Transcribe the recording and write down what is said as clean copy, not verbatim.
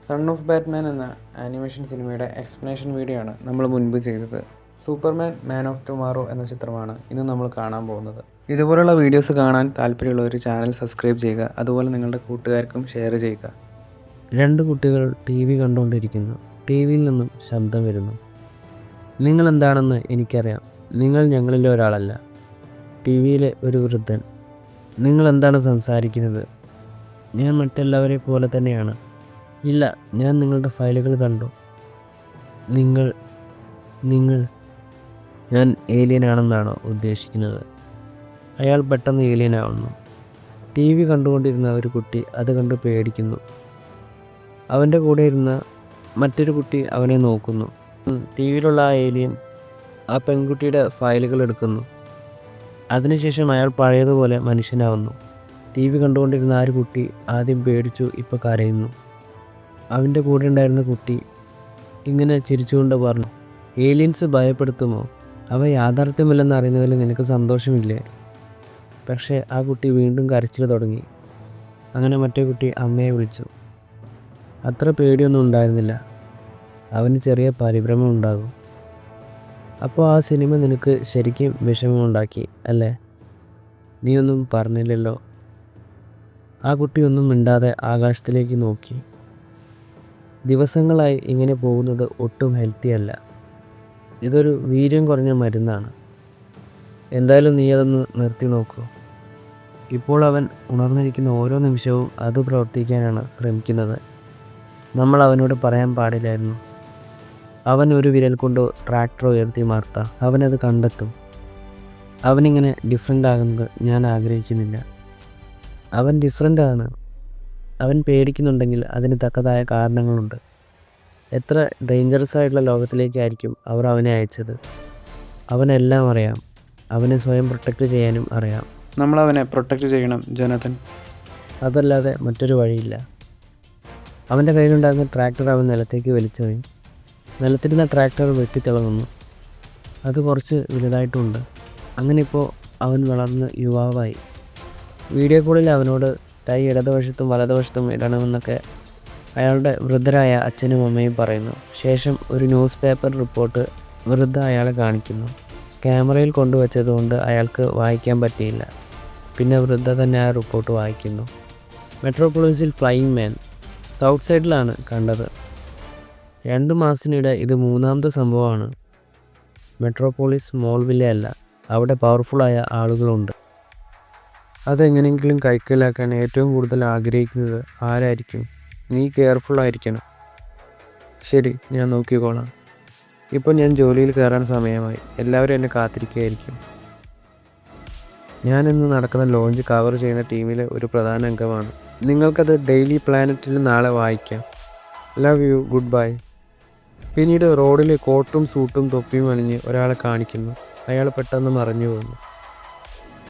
Son of Batman എന്ന animation സിനിമയുടെ explanation video ആണ് നമ്മൾ മുൻപ് ചെയ്തത്. സൂപ്പർമാൻ മാൻ ഓഫ് ടുമാറോ എന്ന ചിത്രമാണ് ഇന്ന് നമ്മൾ കാണാൻ പോകുന്നത്. ഇതുപോലുള്ള വീഡിയോസ് കാണാൻ താല്പര്യമുള്ളവർ ചാനൽ സബ്സ്ക്രൈബ് ചെയ്യുക, അതുപോലെ നിങ്ങളുടെ കൂട്ടുകാർക്കും ഷെയർ ചെയ്യുക. രണ്ട് കുട്ടികൾ ടി വി കണ്ടുകൊണ്ടിരിക്കുന്നു. ടി വിയിൽ നിന്നും ശബ്ദം വരുന്നു. നിങ്ങൾ എന്താണെന്ന് എനിക്കറിയാം. നിങ്ങൾ ഞങ്ങളിലെ ഒരാളല്ല. ടി വിയിലെ ഒരു വൃദ്ധൻ. നിങ്ങൾ എന്താണ് സംസാരിക്കുന്നത്? ഞാൻ മറ്റെല്ലാവരെ പോലെ തന്നെയാണ്. ഇല്ല, ഞാൻ നിങ്ങളുടെ ഫയലുകൾ കണ്ടു. നിങ്ങൾ ഞാൻ ഏലിയൻ ആണെന്നാണോ ഉദ്ദേശിക്കുന്നത്? അയാൾ പെട്ടെന്ന് ഏലിയൻ ആവുന്നു. ടി വി കണ്ടുകൊണ്ടിരുന്ന ഒരു കുട്ടി അത് കണ്ട് പേടിക്കുന്നു. അവൻ്റെ കൂടെ ഇരുന്ന മറ്റൊരു കുട്ടി അവനെ നോക്കുന്നു. ടി വിയിലുള്ള ആ ഏലിയൻ ആ പെൺകുട്ടിയുടെ ഫയലുകൾ എടുക്കുന്നു. അതിനുശേഷം അയാൾ പഴയതുപോലെ മനുഷ്യനാവുന്നു. ടി വി കണ്ടുകൊണ്ടിരുന്ന ആ ഒരു കുട്ടി ആദ്യം പേടിച്ചു, ഇപ്പോൾ കരയുന്നു. അവൻ്റെ കൂടെ ഉണ്ടായിരുന്ന കുട്ടി ഇങ്ങനെ ചിരിച്ചുകൊണ്ട് പറഞ്ഞു, ഏലിയൻസ് ഭയപ്പെടുത്തുമോ? അവ യാഥാർത്ഥ്യമല്ലെന്ന് അറിയുന്നതിൽ നിനക്ക് സന്തോഷമില്ലേ? പക്ഷേ ആ കുട്ടി വീണ്ടും കരച്ചിൽ തുടങ്ങി. അങ്ങനെ മറ്റേ കുട്ടി അമ്മയെ വിളിച്ചു. അത്ര പേടിയൊന്നും ഉണ്ടായിരുന്നില്ല. അവന് ചെറിയ പരിഭ്രമം ഉണ്ടാകും. അപ്പോൾ ആ സിനിമ നിനക്ക് ശരിക്കും വിഷമമുണ്ടാക്കി അല്ലേ? നീയൊന്നും പറഞ്ഞില്ലല്ലോ. ആ കുട്ടി ഒന്നും മിണ്ടാതെ ആകാശത്തിലേക്ക് നോക്കി. ദിവസങ്ങളായി ഇങ്ങനെ പോകുന്നത് ഒട്ടും ഹെൽത്തി അല്ല. ഇതൊരു വീര്യം കുറഞ്ഞ മരുന്നാണ്. എന്തായാലും നീ അതൊന്ന് നിർത്തി നോക്കൂ. ഇപ്പോൾ അവൻ ഉണർന്നിരിക്കുന്ന ഓരോ നിമിഷവും അത് പ്രവർത്തിക്കാനാണ് ശ്രമിക്കുന്നത്. നമ്മൾ അവനോട് പറയാൻ പാടില്ലായിരുന്നു. അവൻ ഒരു വിരൽ കൊണ്ട് ട്രാക്ടർ ഉയർത്തി മാർത്ത. അവനത് കണ്ടെത്തും. അവനിങ്ങനെ ഡിഫറെൻ്റ് ആകുന്നത് ഞാൻ ആഗ്രഹിക്കുന്നില്ല. അവൻ ഡിഫറെൻ്റ് ആണ്. അവൻ പേടിക്കുന്നുണ്ടെങ്കിൽ അതിന് തക്കതായ കാരണങ്ങളുണ്ട്. എത്ര ഡേഞ്ചറസ് ആയിട്ടുള്ള ലോകത്തിലേക്കായിരിക്കും അവർ അവനെ അയച്ചത്. അവനെല്ലാം അറിയാം. അവനെ സ്വയം പ്രൊട്ടക്റ്റ് ചെയ്യാനും അറിയാം. നമ്മൾ അവനെ പ്രൊട്ടക്റ്റ് ചെയ്യണം ജോനാഥൻ. അതല്ലാതെ മറ്റൊരു വഴിയില്ല. അവൻ്റെ കയ്യിലുണ്ടായിരുന്ന ട്രാക്ടർ അവൻ നിലത്തേക്ക് വലിച്ചെറിയും. നിലത്തിരുന്ന ട്രാക്ടർ വെട്ടിത്തിളങ്ങുന്നു. അത് കുറച്ച് വലുതായിട്ടുമുണ്ട്. അങ്ങനെ ഇപ്പോൾ അവൻ വളർന്ന് യുവാവായി. വീഡിയോ കോളിൽ അവനോട് ടൈ ഇടതുവശത്തും വലതുവശത്തും ഇടണമെന്നൊക്കെ അയാളുടെ വൃദ്ധരായ അച്ഛനും അമ്മയും പറയുന്നു. ശേഷം ഒരു ന്യൂസ് പേപ്പർ റിപ്പോർട്ട് വൃദ്ധ അയാളെ കാണിക്കുന്നു. ക്യാമറയിൽ കൊണ്ടുവച്ചതുകൊണ്ട് അയാൾക്ക് വായിക്കാൻ പറ്റിയില്ല. പിന്നെ വൃദ്ധ തന്നെ ആ റിപ്പോർട്ട് വായിക്കുന്നു. മെട്രോപോളിസിൽ ഫ്ലൈയിങ് മാൻ സൗത്ത് സൈഡിലാണ് കണ്ടത്. 2 മാസത്തിനിടെ ഇത് 3ാമത്തെ സംഭവമാണ്. മെട്രോപോളിസ് മോൾവിലെ അല്ല. അവിടെ പവർഫുള്ളായ ആളുകളുണ്ട്. അതെങ്ങനെയെങ്കിലും കൈക്കലാക്കാൻ ഏറ്റവും കൂടുതൽ ആഗ്രഹിക്കുന്നത് ആരായിരിക്കും? നീ കെയർഫുള്ളായിരിക്കണം. ശരി, ഞാൻ നോക്കിക്കോളാം. ഇപ്പോൾ ഞാൻ ജോലിയിൽ കയറാൻ സമയമായി. എല്ലാവരും എന്നെ കാത്തിരിക്കുകയായിരിക്കും. ഞാനിന്ന് നടക്കുന്ന ലോഞ്ച് കവർ ചെയ്യുന്ന ടീമിലെ ഒരു പ്രധാന അംഗമാണ്. നിങ്ങൾക്കത് ഡെയിലി പ്ലാനറ്റിൽ നാളെ വായിക്കാം. Love you, good bye. പിന്നീട് റോഡിൽ കോട്ടും സൂട്ടും തൊപ്പിയും അണിഞ്ഞ് ഒരാളെ കാണിക്കുന്നു. അയാൾ പെട്ടെന്ന് മറഞ്ഞു പോകുന്നു.